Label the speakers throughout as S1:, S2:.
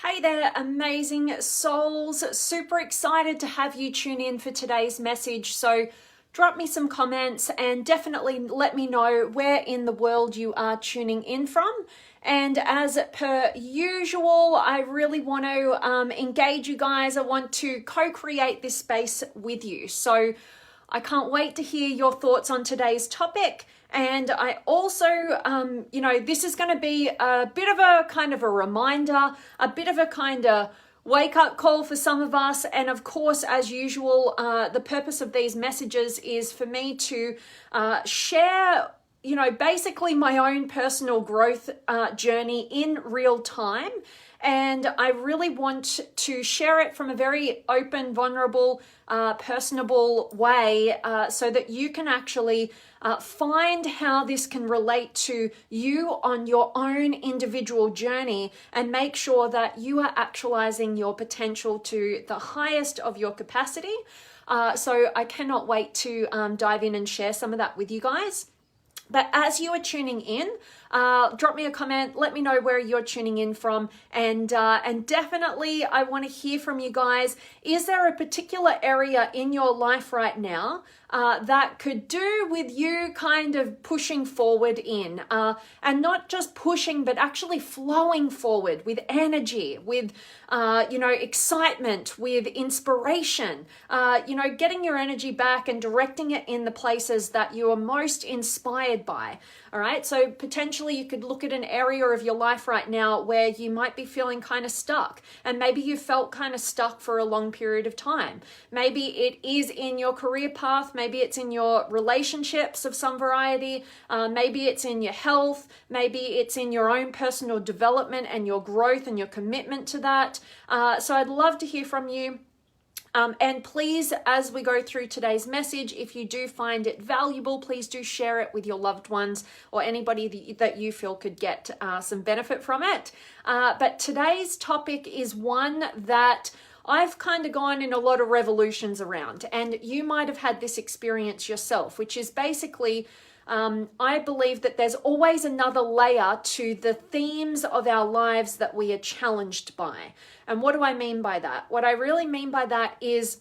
S1: Hey there, amazing souls. Super excited to have you tune in for today's message. So drop me some comments and definitely let me know where in the world you are tuning in from. And as per usual, I really want to engage you guys. I want to co-create this space with you. So I can't wait to hear your thoughts on today's topic. And I also, this is going to be a bit of a kind of a reminder, a bit of a kind of wake up call for some of us. And of course, as usual, the purpose of these messages is for me to share, basically my own personal growth journey in real time. And I really want to share it from a very open, vulnerable, personable way so that you can actually find how this can relate to you on your own individual journey and make sure that you are actualizing your potential to the highest of your capacity. So I cannot wait to dive in and share some of that with you guys. But as you are tuning in, drop me a comment, let me know where you're tuning in from, and definitely I want to hear from you guys. Is there a particular area in your life right now that could do with you kind of pushing forward in, and not just pushing, but actually flowing forward with energy, with excitement, with inspiration, getting your energy back and directing it in the places that you are most inspired by. All right, so potentially you could look at an area of your life right now where you might be feeling kind of stuck, and maybe you felt kind of stuck for a long period of time. Maybe it is in your career path, maybe it's in your relationships of some variety, maybe it's in your health, maybe it's in your own personal development and your growth and your commitment to that. So I'd love to hear from you. And please, as we go through today's message, if you do find it valuable, please do share it with your loved ones or anybody that you feel could get some benefit from it. But today's topic is one that I've kind of gone in a lot of revolutions around, and you might have had this experience yourself, which is basically I believe that there's always another layer to the themes of our lives that we are challenged by. And what do I mean by that? What I really mean by that is,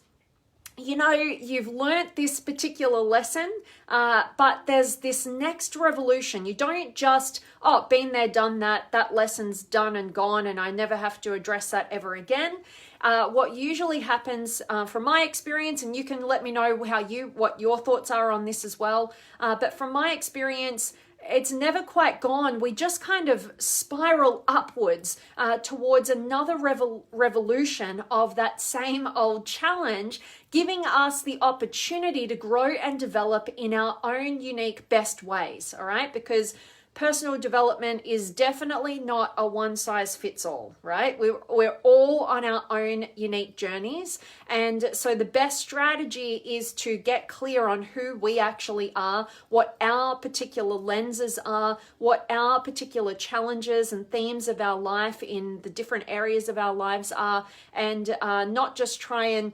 S1: you've learnt this particular lesson, but there's this next revolution. You don't just, been there, done that, that lesson's done and gone, and I never have to address that ever again. What usually happens from my experience, and you can let me know what your thoughts are on this as well, but from my experience, it's never quite gone. We just kind of spiral upwards towards another revolution of that same old challenge, giving us the opportunity to grow and develop in our own unique best ways, all right? Because personal development is definitely not a one-size-fits-all, right? We're all on our own unique journeys. And so the best strategy is to get clear on who we actually are, what our particular lenses are, what our particular challenges and themes of our life in the different areas of our lives are, and not just try and,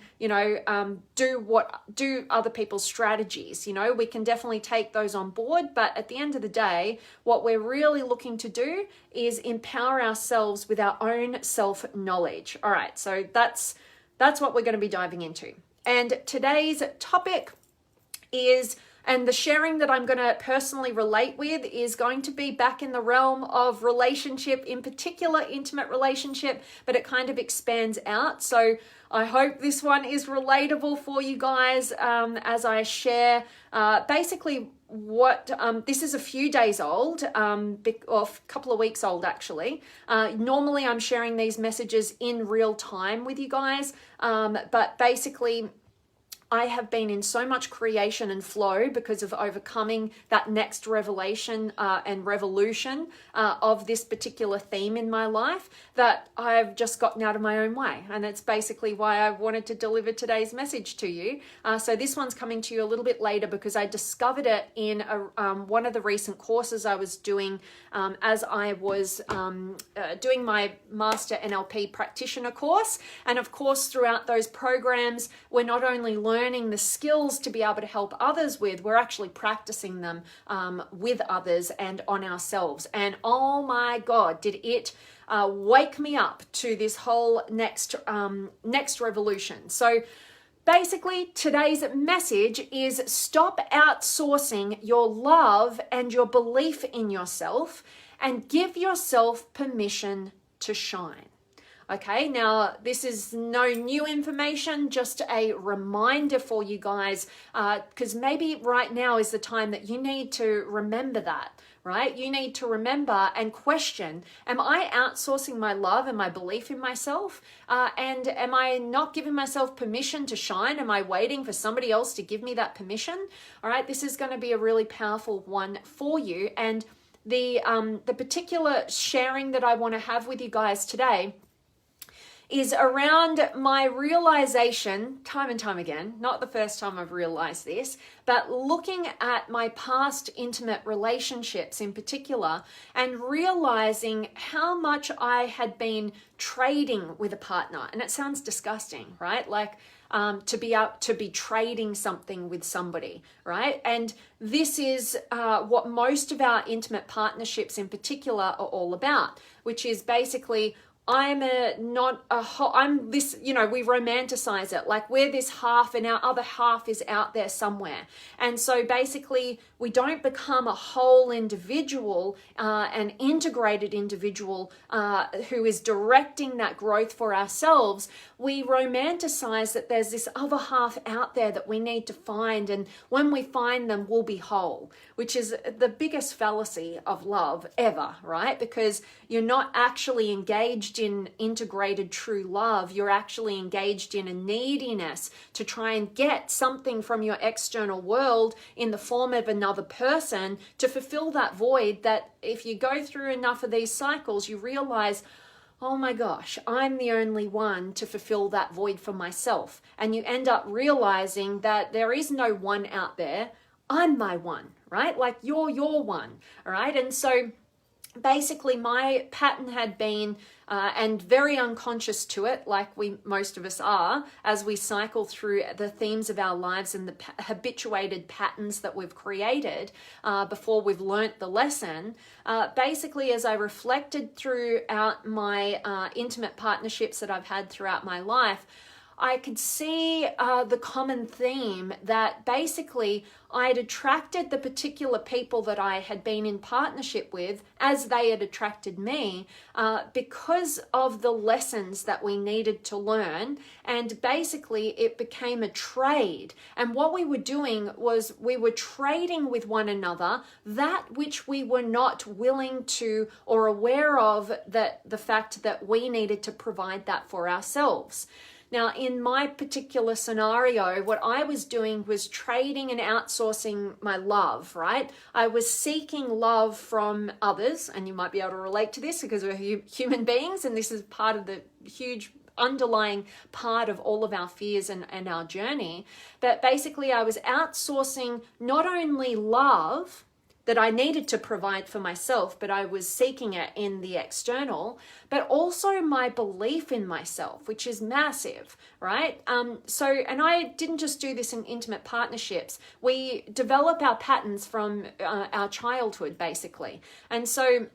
S1: do other people's strategies. We can definitely take those on board, but at the end of the day, what we're really looking to do is empower ourselves with our own self-knowledge. All right, so that's what we're going to be diving into. And today's topic is, and the sharing that I'm going to personally relate with is going to be back in the realm of relationship, in particular intimate relationship, but it kind of expands out. So I hope this one is relatable for you guys as I share basically what this is a few days old, or a couple of weeks old actually. Normally I'm sharing these messages in real time with you guys, but basically I have been in so much creation and flow because of overcoming that next revelation and revolution of this particular theme in my life that I've just gotten out of my own way. And that's basically why I wanted to deliver today's message to you. So this one's coming to you a little bit later because I discovered it in one of the recent courses I was doing as I was doing my Master NLP Practitioner course. And of course, throughout those programs, we're not only learning learning the skills to be able to help others with, we're actually practicing them with others and on ourselves. And oh my God, did it wake me up to this whole next revolution. So basically, today's message is stop outsourcing your love and your belief in yourself and give yourself permission to shine. Okay, now this is no new information, just a reminder for you guys, because maybe right now is the time that you need to remember that, right? You need to remember and question, am I outsourcing my love and my belief in myself? And am I not giving myself permission to shine? Am I waiting for somebody else to give me that permission? All right, this is going to be a really powerful one for you. And the particular sharing that I want to have with you guys today is around my realization, time and time again, not the first time I've realized this, but looking at my past intimate relationships in particular and realizing how much I had been trading with a partner. And it sounds disgusting, right? Like to be trading something with somebody, right? And this is what most of our intimate partnerships in particular are all about, which is basically I'm this, we romanticize it like we're this half and our other half is out there somewhere. And so basically we don't become a whole individual, an integrated individual who is directing that growth for ourselves. We romanticize that there's this other half out there that we need to find. And when we find them, we'll be whole, which is the biggest fallacy of love ever, right? Because you're not actually engaged in integrated true love. You're actually engaged in a neediness to try and get something from your external world in the form of another person to fulfill that void that if you go through enough of these cycles, you realize, oh my gosh, I'm the only one to fulfill that void for myself. And you end up realizing that there is no one out there. I'm my one, right? Like you're your one, all right? And so basically my pattern had been, and very unconscious to it, like most of us are, as we cycle through the themes of our lives and the habituated patterns that we've created before we've learnt the lesson. Basically, as I reflected throughout my intimate partnerships that I've had throughout my life, I could see the common theme that basically I had attracted the particular people that I had been in partnership with as they had attracted me because of the lessons that we needed to learn. And basically it became a trade. And what we were doing was we were trading with one another that which we were not willing to or aware of, that the fact that we needed to provide that for ourselves. Now, in my particular scenario, what I was doing was trading and outsourcing my love, right? I was seeking love from others, and you might be able to relate to this because we're human beings, and this is part of the huge underlying part of all of our fears and our journey. But basically, I was outsourcing not only love that I needed to provide for myself, but I was seeking it in the external, but also my belief in myself, which is massive, right? And I didn't just do this in intimate partnerships. We develop our patterns from our childhood, basically. And so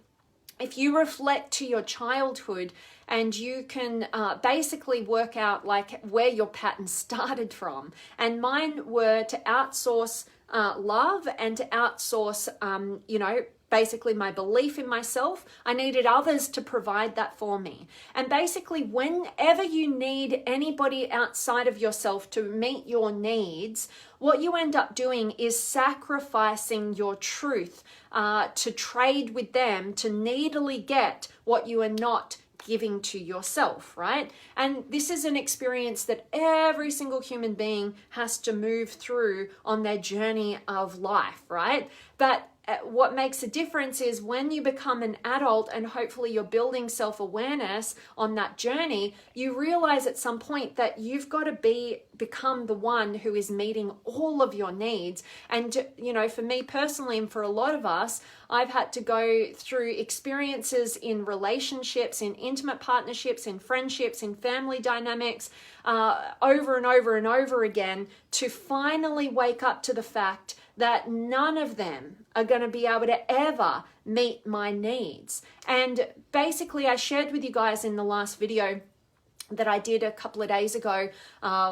S1: if you reflect to your childhood, and you can basically work out like where your pattern started from. And mine were to outsource love and to outsource, basically my belief in myself. I needed others to provide that for me. And basically, whenever you need anybody outside of yourself to meet your needs, what you end up doing is sacrificing your truth to trade with them to needily get what you are not giving to yourself, right? And this is an experience that every single human being has to move through on their journey of life, right? But what makes a difference is when you become an adult and hopefully you're building self-awareness on that journey, you realize at some point that you've got to become the one who is meeting all of your needs. And, you know, for me personally, and for a lot of us, I've had to go through experiences in relationships, in intimate partnerships, in friendships, in family dynamics, over and over and over again, to finally wake up to the fact that none of them are going to be able to ever meet my needs. And basically, I shared with you guys in the last video that I did a couple of days ago,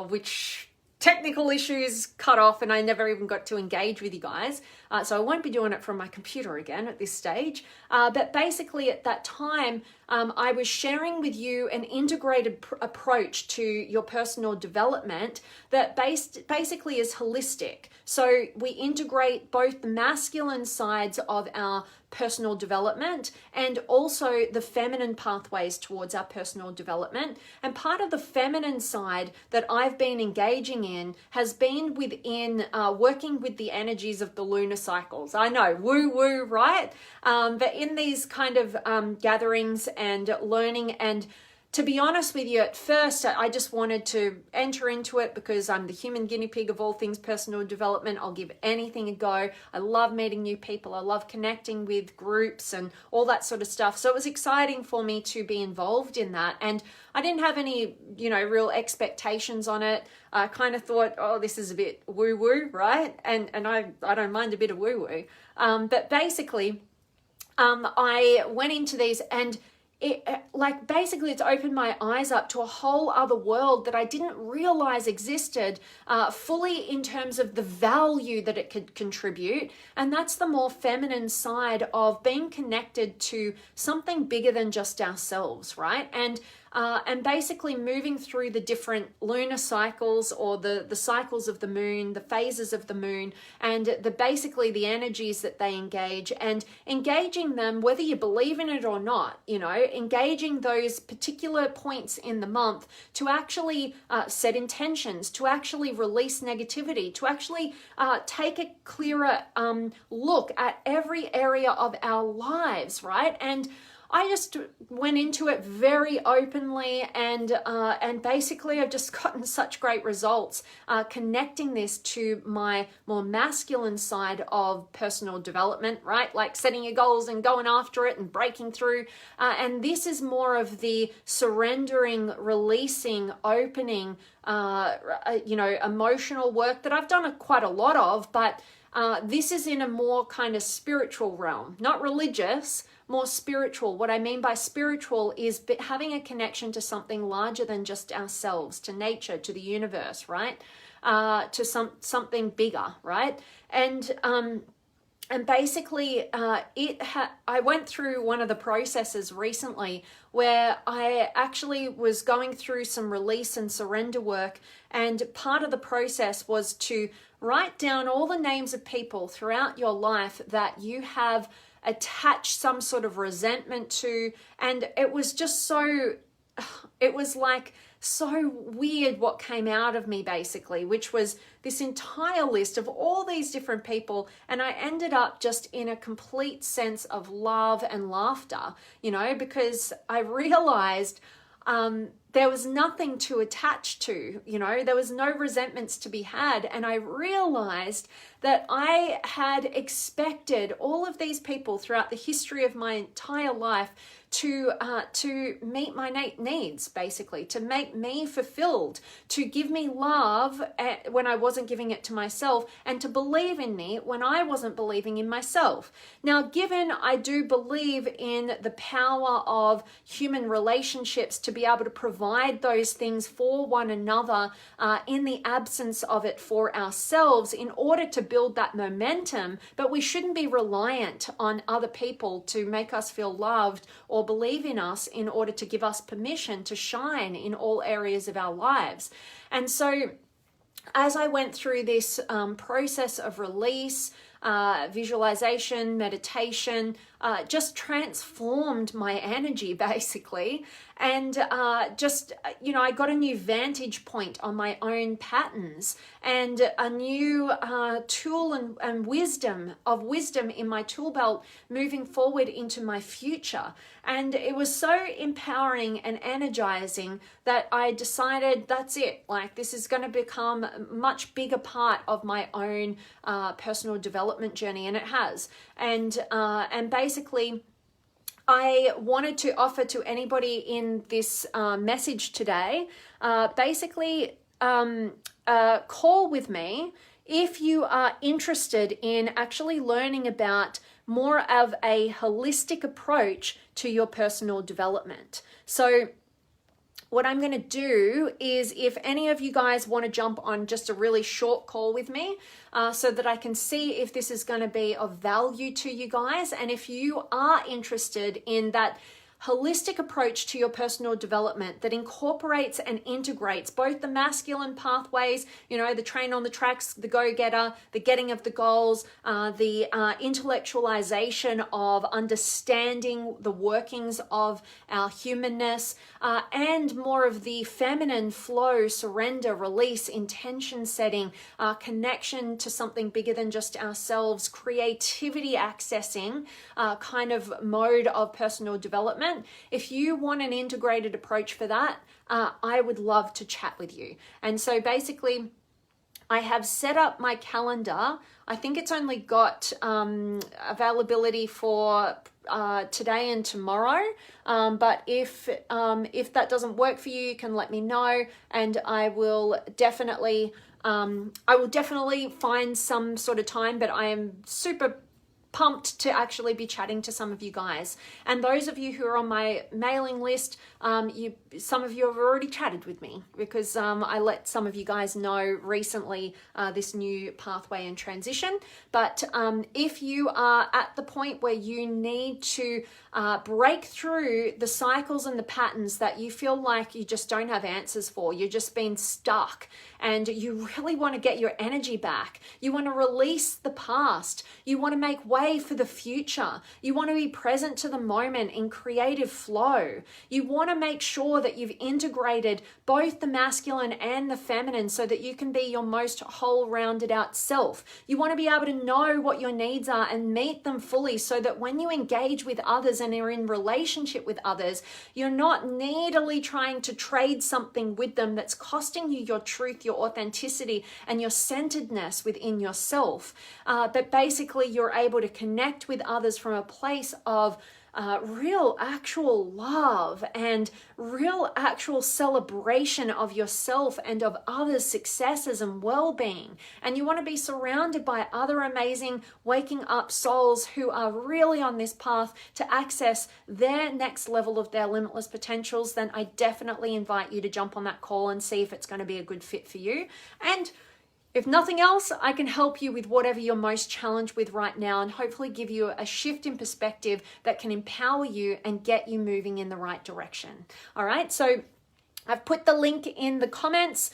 S1: which technical issues cut off and I never even got to engage with you guys. So I won't be doing it from my computer again at this stage. But basically at that time, I was sharing with you an integrated approach to your personal development that basically is holistic. So we integrate both the masculine sides of our personal development and also the feminine pathways towards our personal development. And part of the feminine side that I've been engaging in has been within working with the energies of the lunar cycles. I know, woo-woo, right? But in these kind of gatherings and learning, and to be honest with you, at first, I just wanted to enter into it because I'm the human guinea pig of all things personal development. I'll give anything a go. I love meeting new people. I love connecting with groups and all that sort of stuff. So it was exciting for me to be involved in that. And I didn't have any, you know, real expectations on it. I kind of thought, oh, this is a bit woo-woo, right? And I don't mind a bit of woo-woo. But basically, I went into these and basically it's opened my eyes up to a whole other world that I didn't realize existed fully in terms of the value that it could contribute. And that's the more feminine side of being connected to something bigger than just ourselves, right? And basically moving through the different lunar cycles, or the cycles of the moon, the phases of the moon, and basically the energies that they engage, and engaging them whether you believe in it or not, you know, engaging those particular points in the month to actually set intentions, to actually release negativity, to actually take a clearer look at every area of our lives, right? And I just went into it very openly, and basically I've just gotten such great results connecting this to my more masculine side of personal development, right? Like setting your goals and going after it and breaking through. And this is more of the surrendering, releasing, opening, you know, emotional work that I've done quite a lot of, but this is in a more kind of spiritual realm, not religious, more spiritual. What I mean by spiritual is having a connection to something larger than just ourselves, to nature, to the universe, right? To something bigger, right? And basically, I went through one of the processes recently where I actually was going through some release and surrender work, and part of the process was to write down all the names of people throughout your life that you have attached some sort of resentment to. And it was just so, it was like so weird what came out of me, basically, which was this entire list of all these different people. And I ended up just in a complete sense of love and laughter, you know, because I realized there was nothing to attach to, you know, there was no resentments to be had. And I realized that I had expected all of these people throughout the history of my entire life to meet my needs, basically, to make me fulfilled, to give me love when I wasn't giving it to myself, and to believe in me when I wasn't believing in myself. Now, given I do believe in the power of human relationships to be able to provide those things for one another in the absence of it for ourselves in order to build that momentum, but we shouldn't be reliant on other people to make us feel loved or believe in us in order to give us permission to shine in all areas of our lives. And so as I went through this process of release, visualization, meditation, just transformed my energy basically. And just, I got a new vantage point on my own patterns and a new tool and wisdom in my tool belt moving forward into my future. And it was so empowering and energizing that I decided that's it. Like, this is going to become a much bigger part of my own personal development journey, and it has. And basically, I wanted to offer to anybody in this message today, call with me if you are interested in actually learning about more of a holistic approach to your personal development. So what I'm going to do is, if any of you guys want to jump on just a really short call with me so that I can see if this is going to be of value to you guys. And if you are interested in that holistic approach to your personal development that incorporates and integrates both the masculine pathways, the train on the tracks, the go-getter, the getting of the goals, the intellectualization of understanding the workings of our humanness, and more of the feminine flow, surrender, release, intention setting, connection to something bigger than just ourselves, creativity accessing kind of mode of personal development. If you want an integrated approach for that, I would love to chat with you. And so basically, I have set up my calendar. I think it's only got availability for today and tomorrow. But if that doesn't work for you, you can let me know, and I will definitely find some sort of time. But I am super pumped to actually be chatting to some of you guys. And those of you who are on my mailing list, some of you have already chatted with me because I let some of you guys know recently this new pathway and transition. But if you are at the point where you need to break through the cycles and the patterns that you feel like you just don't have answers for, you're just being stuck, and you really want to get your energy back, you want to release the past, you want to make way for the future, you want to be present to the moment in creative flow, you want to make sure that you've integrated both the masculine and the feminine so that you can be your most whole rounded out self. You want to be able to know what your needs are and meet them fully so that when you engage with others and are in relationship with others, you're not needily trying to trade something with them that's costing you your truth, your authenticity, and your centeredness within yourself. But basically, you're able to connect with others from a place of real actual love and real actual celebration of yourself and of others' successes and well-being. And you want to be surrounded by other amazing waking up souls who are really on this path to access their next level of their limitless potentials. Then I definitely invite you to jump on that call and see if it's going to be a good fit for you. And if nothing else, I can help you with whatever you're most challenged with right now and hopefully give you a shift in perspective that can empower you and get you moving in the right direction. All right, so I've put the link in the comments.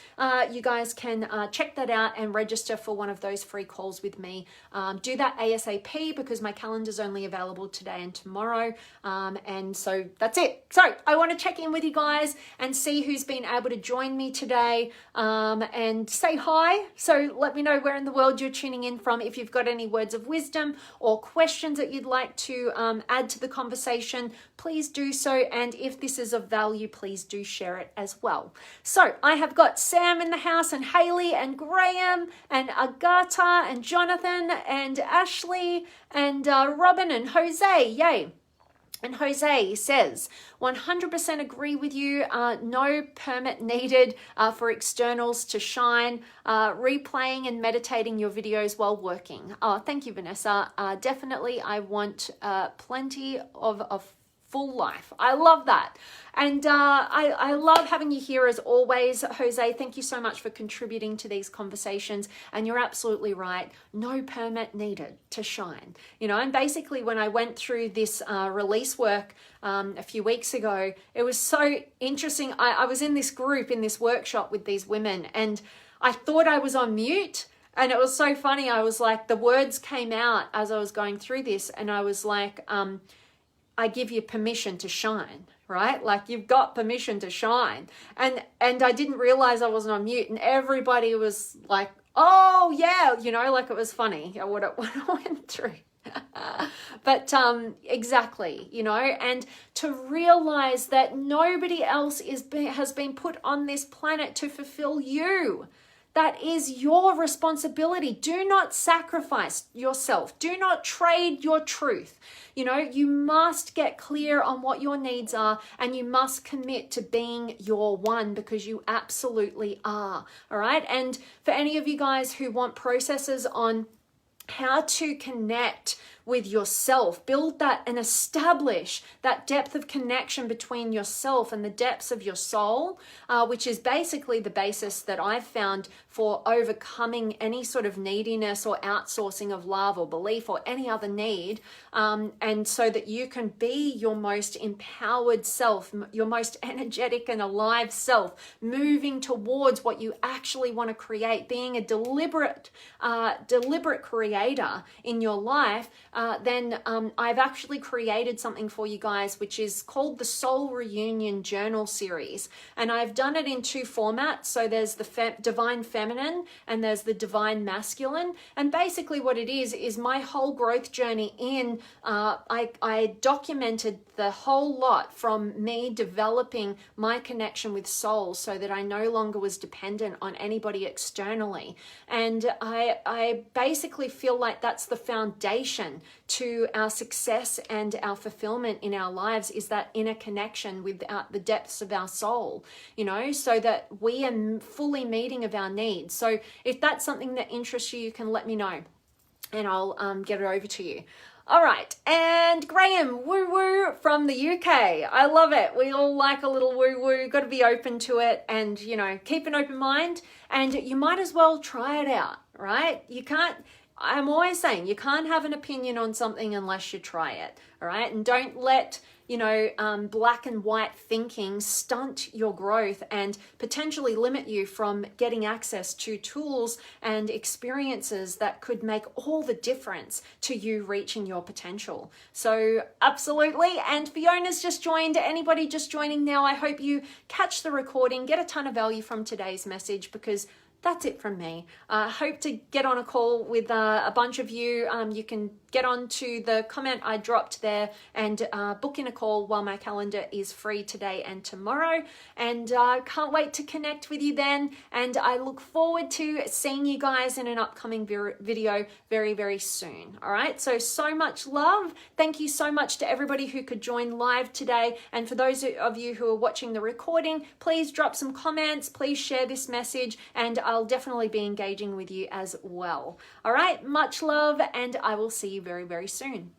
S1: You guys can check that out and register for one of those free calls with me. Do that ASAP because my calendar's only available today and tomorrow. And so that's it. So I want to check in with you guys and see who's been able to join me today and say hi. So let me know where in the world you're tuning in from. If you've got any words of wisdom or questions that you'd like to add to the conversation, please do so. And if this is of value, please do share it as well. So I have got Sam in the house, and Haley and Graham and Agatha and Jonathan and Ashley and Robin and Jose. Yay. And Jose says, 100% agree with you. No permit needed for externals to shine. Replaying and meditating your videos while working. Oh, thank you, Vanessa. Definitely, I want plenty of a full life. I love that. And I love having you here as always, Jose. Thank you so much for contributing to these conversations. And you're absolutely right. No permit needed to shine. And basically when I went through this release work a few weeks ago, it was so interesting. I was in this group, in this workshop with these women, and I thought I was on mute. And it was so funny. I was like, the words came out as I was going through this, and I was like, I give you permission to shine, right? Like, you've got permission to shine. And I didn't realize I wasn't on mute, and everybody was like, oh yeah, you know, like it was funny what I went through. But exactly, you know, and to realize that nobody else has been put on this planet to fulfill you. That is your responsibility. Do not sacrifice yourself. Do not trade your truth. You know, you must get clear on what your needs are, and you must commit to being your one, because you absolutely are. All right. And for any of you guys who want processes on how to connect with yourself, build that and establish that depth of connection between yourself and the depths of your soul, which is basically the basis that I've found for overcoming any sort of neediness or outsourcing of love or belief or any other need, and so that you can be your most empowered self, your most energetic and alive self, moving towards what you actually want to create, being a deliberate creator in your life. Then I've actually created something for you guys, which is called the Soul Reunion Journal Series. And I've done it in two formats. So there's the Divine Feminine and there's the Divine Masculine. And basically what it is my whole growth journey in, I documented the whole lot from me developing my connection with soul so that I no longer was dependent on anybody externally. And I basically feel like that's the foundation to our success and our fulfillment in our lives, is that inner connection with the depths of our soul, you know, so that we are fully meeting of our needs. So if that's something that interests you, you can let me know and I'll get it over to you. All right, and Graham, woo-woo from the UK. I love it. We all like a little woo-woo. Got to be open to it and, you know, keep an open mind, and you might as well try it out, right? You can't, I'm always saying, you can't have an opinion on something unless you try it, all right? And don't let, you know, black and white thinking stunt your growth and potentially limit you from getting access to tools and experiences that could make all the difference to you reaching your potential. So absolutely. And Fiona's just joined. Anybody just joining now, I hope you catch the recording, get a ton of value from today's message, because that's it from me. I hope to get on a call with a bunch of you. You can get on to the comment I dropped there and book in a call while my calendar is free today and tomorrow. And I can't wait to connect with you then. And I look forward to seeing you guys in an upcoming video very, very soon. All right. So much love. Thank you so much to everybody who could join live today. And for those of you who are watching the recording, please drop some comments. Please share this message, and I'll definitely be engaging with you as well. All right. Much love, and I will see you very, very soon.